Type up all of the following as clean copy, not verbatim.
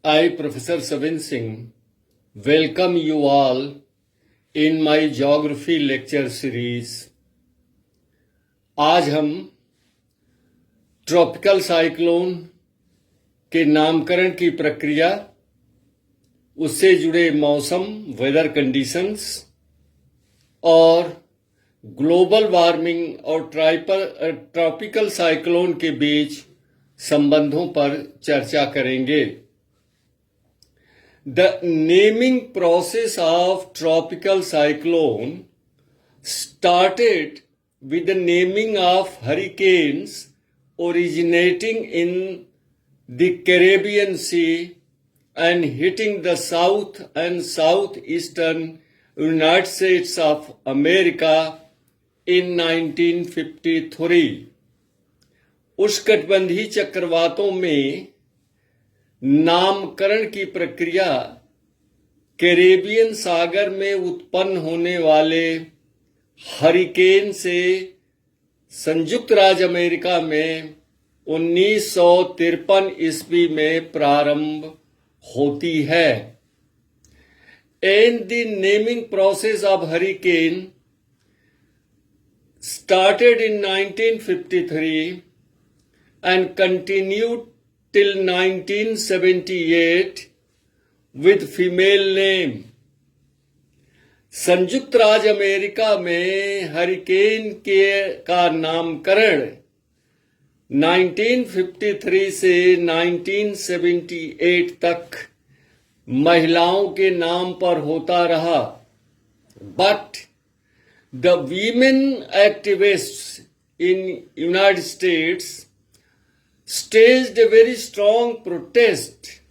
I, Professor Savin Singh, welcome you all in my geography lecture series. आज हम tropical cyclone के नामकरण की प्रक्रिया, उससे जुड़े मौसम वेदर कंडीशंस और ग्लोबल वार्मिंग और ट्रॉपिकल साइक्लोन के बीच संबंधों पर चर्चा करेंगे. The naming process of tropical cyclone started with the naming of hurricanes originating in the Caribbean Sea and hitting the south and southeastern United States of America in 1953. उष्णकटिबंधीय चक्रवातों में नामकरण की प्रक्रिया कैरेबियन सागर में उत्पन्न होने वाले हरिकेन से संयुक्त राज्य अमेरिका में 1953 ईस्वी में प्रारंभ होती है. And the naming process of hurricane started in 1953 and continued till 1978 with female name. संयुक्त राज्य अमेरिका में हरिकेन का नामकरण 1953 से 1978 तक महिलाओं के नाम पर होता रहा. But the women activists in United States staged a very strong protest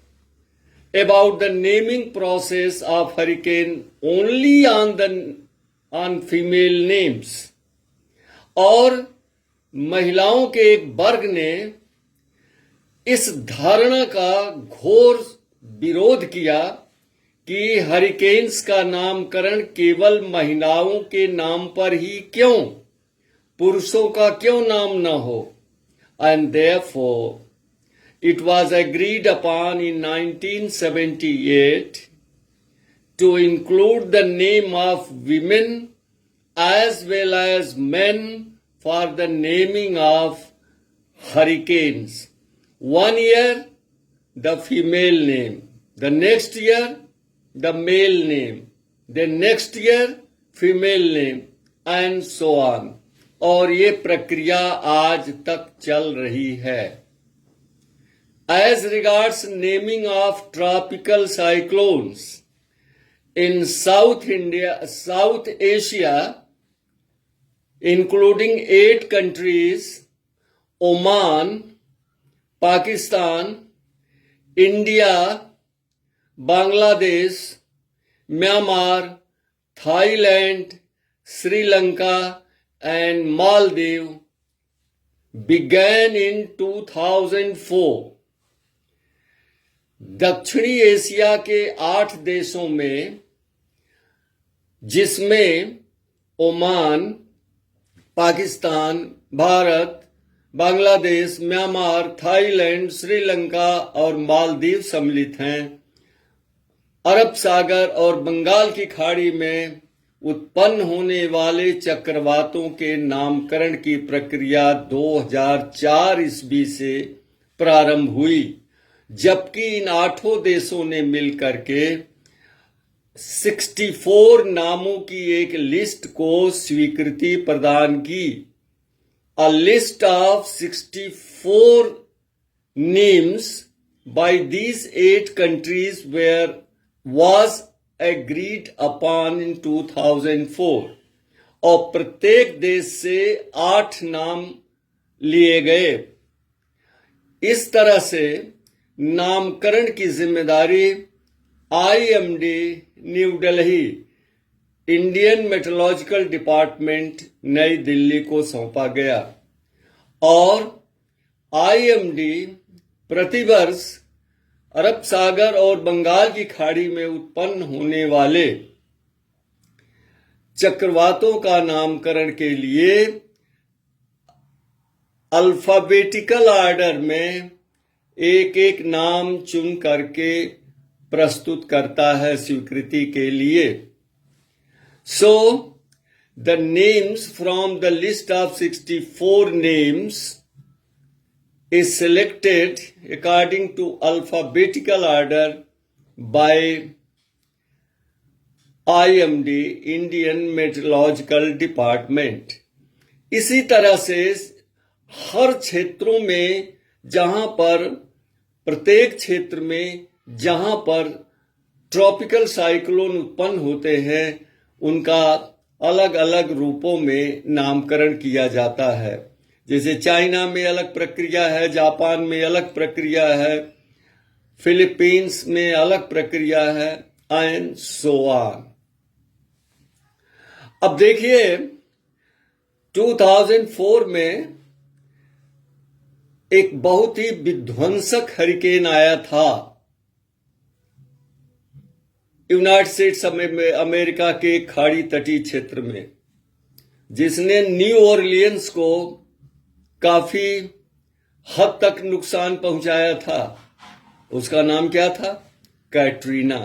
about the naming process of hurricane only on female names. और महिलाओं के एक वर्ग ने इस धारणा का घोर विरोध किया कि हरिकेन्स का नामकरण केवल महिलाओं के नाम पर ही क्यों, पुरुषों का क्यों नाम न हो. And therefore, it was agreed upon in 1978 to include the name of women as well as men for the naming of hurricanes. 1 year, the female name. The next year, the male name. The next year, female name. And so on. और ये प्रक्रिया आज तक चल रही है. As regards naming of tropical cyclones in South Asia, including 8 countries, Oman, Pakistan, India, Bangladesh, Myanmar, Thailand, Sri Lanka, and Maldives began in 2004. दक्षिणी Asia के 8 देशों में, जिसमें Oman, Pakistan, Bharat, Bangladesh, Myanmar, Thailand, Sri Lanka और मालदीव सम्मिलित हैं, अरब सागर और बंगाल की खाड़ी में उत्पन्न होने वाले चक्रवातों के नामकरण की प्रक्रिया 2004 ईस्वी से प्रारंभ हुई, जबकि इन 8 देशों ने मिलकर के 64 नामों की एक लिस्ट को स्वीकृति प्रदान की. A list of 64 names by these 8 countries was agreed upon in 2004 और प्रत्येक देश से 8 नाम लिए गए. इस तरह से नामकरण की जिम्मेदारी IMD new Delhi, Indian meteorological department नई दिल्ली को सौंपा गया और IMD प्रतिवर्ष अरब सागर और बंगाल की खाड़ी में उत्पन्न होने वाले चक्रवातों का नामकरण के लिए अल्फाबेटिकल ऑर्डर में एक एक नाम चुन करके प्रस्तुत करता है स्वीकृति के लिए. So, the names from the list of 64 names is selected according to alphabetical order by IMD, Indian Meteorological Department. इसी तरह से हर क्षेत्रों में जहां पर प्रत्येक क्षेत्र में जहां पर ट्रॉपिकल साइक्लोन उत्पन्न होते हैं उनका अलग अलग रूपों में नामकरण किया जाता है. जैसे चाइना में अलग प्रक्रिया है, जापान में अलग प्रक्रिया है, फिलीपींस में अलग प्रक्रिया है, एंड सो ऑन. अब देखिए 2004 में एक बहुत ही विध्वंसक हरिकेन आया था यूनाइटेड स्टेट्स अमेरिका के खाड़ी तटीय क्षेत्र में, जिसने न्यू ऑरलियंस को काफी हद तक नुकसान पहुंचाया था. उसका नाम क्या था? कैटरीना.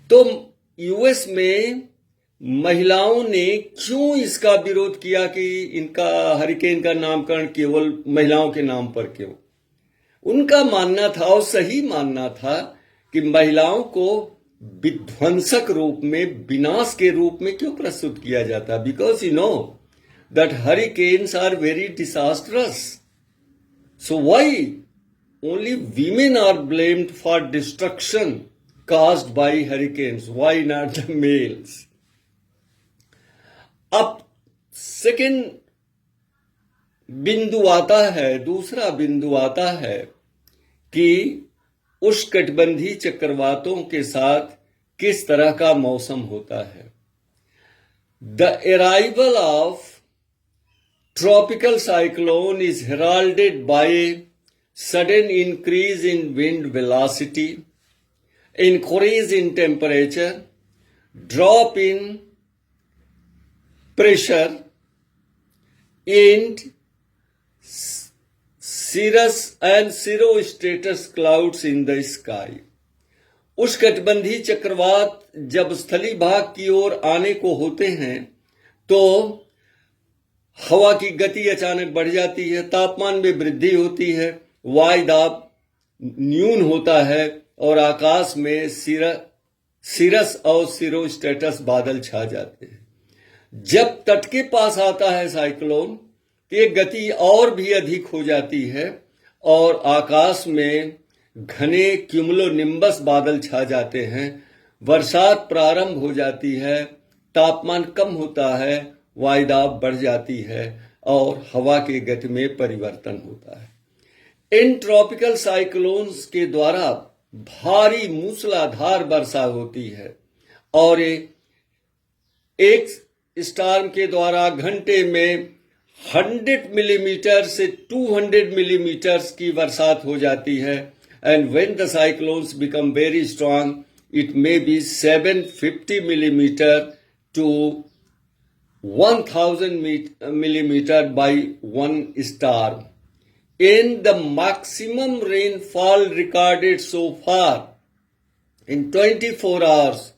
तो यूएस में महिलाओं ने क्यों इसका विरोध किया कि इनका हरिकेन का नामकरण केवल महिलाओं के नाम पर क्यों? उनका मानना था, और सही मानना था, कि महिलाओं को विध्वंसक रूप में, विनाश के रूप में क्यों प्रस्तुत किया जाता? Because you know that hurricanes are very disastrous. So why only women are blamed for destruction caused by hurricanes? Why not the males? अब सेकेंड बिंदु आता है, दूसरा बिंदु आता है कि उष्णकटिबंधीय चक्रवातों के साथ किस तरह का मौसम होता है. The arrival of tropical cyclone is heralded by sudden increase in wind velocity, increase in temperature, drop in pressure, and cirrostratus clouds in the sky. उष्णकटिबंधीय चक्रवात जब स्थली भाग की ओर आने को होते हैं तो हवा की गति अचानक बढ़ जाती है, तापमान में वृद्धि होती है, वायुदाब न्यून होता है और आकाश में सिरस और सिरोस्टेटस बादल छा जाते हैं. जब तट के पास आता है साइक्लोन तो ये गति और भी अधिक हो जाती है और आकाश में घने क्यूमुलोनिम्बस बादल छा जाते हैं, बरसात प्रारंभ हो जाती है, तापमान कम होता है, वायुदाब बढ़ जाती है और हवा की गति में परिवर्तन होता है. इन ट्रॉपिकल साइक्लोन्स के द्वारा भारी मूसलाधार वर्षा होती है और एक स्टॉर्म के द्वारा घंटे में 100 मिलीमीटर से 200 मिलीमीटर की बरसात हो जाती है. And when the cyclones become very strong it may be 750 millimetre to 1000 millimeter by one storm. In the maximum rainfall recorded so far in 24 hours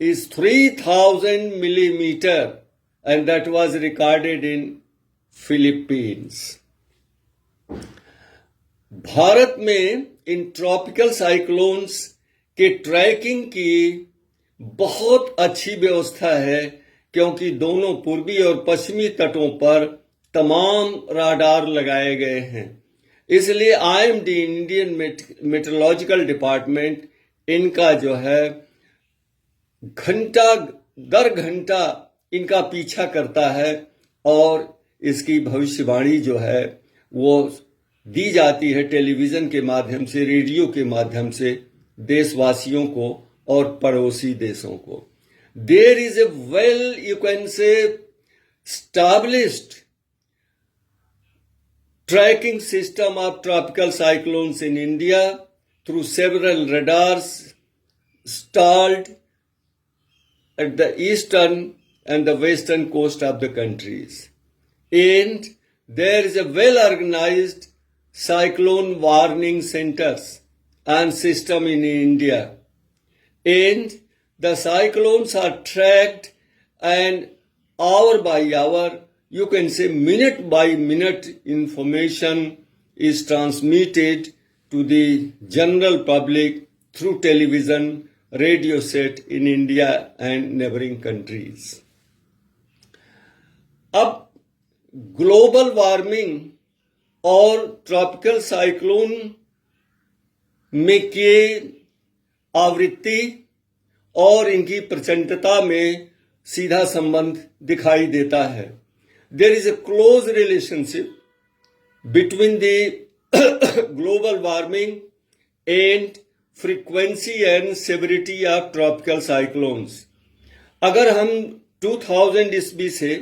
is 3000 millimeter, and that was recorded in Philippines. Bharat में in tropical cyclones के trekking की बहुत अच्छी व्यवस्था है, क्योंकि दोनों पूर्वी और पश्चिमी तटों पर तमाम राडार लगाए गए हैं. इसलिए आईएमडी, इंडियन मेट्रोलॉजिकल डिपार्टमेंट, इनका जो है घंटा दर घंटा इनका पीछा करता है और इसकी भविष्यवाणी जो है वो दी जाती है टेलीविजन के माध्यम से, रेडियो के माध्यम से देशवासियों को और पड़ोसी देशों को. There is a well, you can say, established tracking system of tropical cyclones in India through several radars installed at the eastern and the western coast of the countries. And there is a well-organized cyclone warning centers and system in India. And the cyclones are tracked, and hour by hour, you can say minute by minute information is transmitted to the general public through television, radio set in India and neighboring countries. अब global warming और tropical cyclone में के आवृत्ति और इनकी प्रचंडता में सीधा संबंध दिखाई देता है. There is a close relationship between the global warming and frequency and severity of tropical cyclones. अगर हम 2000 ईस्वी से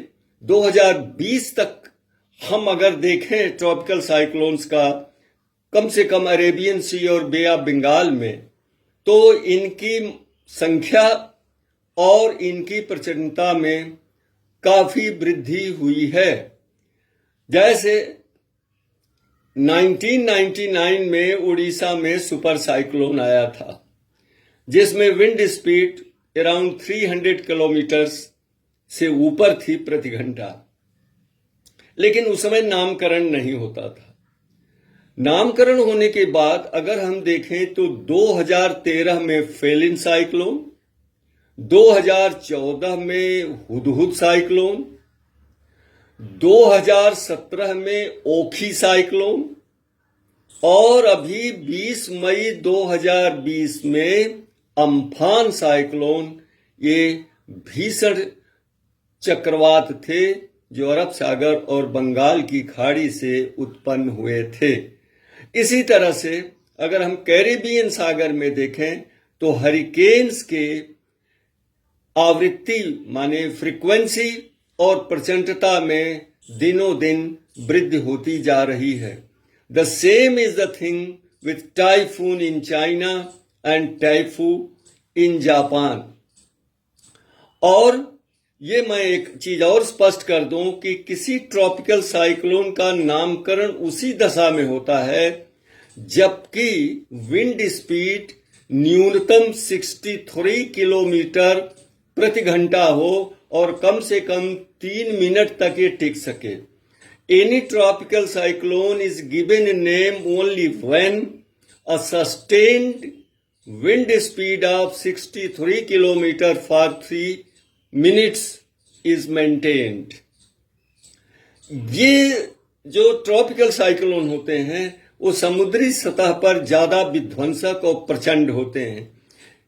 2020 तक हम अगर देखें ट्रॉपिकल साइक्लोन्स का, कम से कम अरेबियन सी और बे ऑफ बंगाल में, तो इनकी संख्या और इनकी प्रचंडता में काफी वृद्धि हुई है. जैसे 1999 में उड़ीसा में सुपर साइक्लोन आया था, जिसमें विंड स्पीड अराउंड 300 किलोमीटर से ऊपर थी प्रति घंटा. लेकिन उस समय नामकरण नहीं होता था. नामकरण होने के बाद अगर हम देखें तो 2013 में फेलिन साइक्लोन, 2014 में हुदहुद साइक्लोन, 2017 में ओखी साइक्लोन और अभी 20 मई 2020 में अम्फान साइक्लोन, ये भीषण चक्रवात थे जो अरब सागर और बंगाल की खाड़ी से उत्पन्न हुए थे. इसी तरह से अगर हम कैरिबियन सागर में देखें तो हरिकेन्स के आवृत्ति माने फ्रीक्वेंसी और प्रचंडता में दिनों दिन वृद्धि होती जा रही है. The same is the thing with typhoon in China and typhoon in Japan. और ये मैं एक चीज और स्पष्ट कर दूं कि किसी ट्रॉपिकल साइक्लोन का नामकरण उसी दशा में होता है जबकि विंड स्पीड न्यूनतम 63 किलोमीटर प्रति घंटा हो और कम से कम 3 मिनट तक ये टिक सके. Any tropical cyclone is given a name only when a sustained wind speed of 63 kilometre for 3 minutes is maintained. ये जो ट्रॉपिकल साइक्लोन होते हैं वो समुद्री सतह पर ज्यादा विध्वंसक और प्रचंड होते हैं,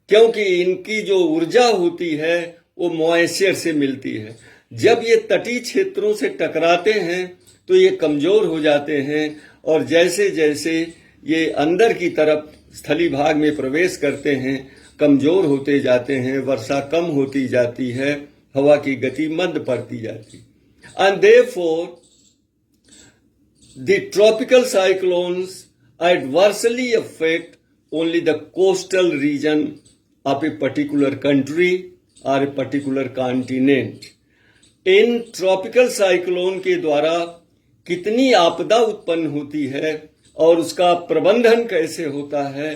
क्योंकि इनकी जो ऊर्जा होती है वो मॉइस्चर से मिलती है. जब ये तटीय क्षेत्रों से टकराते हैं तो ये कमजोर हो जाते हैं और जैसे जैसे ये अंदर की तरफ स्थली भाग में प्रवेश करते हैं कमजोर होते जाते हैं, वर्षा कम होती जाती है, हवा की गति मंद पड़ती जाती. And therefore the tropical cyclones adversely affect only the coastal region of a particular country or a particular continent. In tropical cyclone के द्वारा कितनी आपदा उत्पन्न होती है और उसका प्रबंधन कैसे होता है,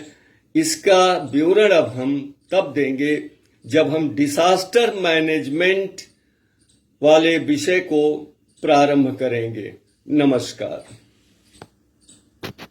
इसका विवरण अब हम तब देंगे जब हम डिसास्टर मैनेजमेंट वाले विषय को प्रारंभ करेंगे. नमस्कार.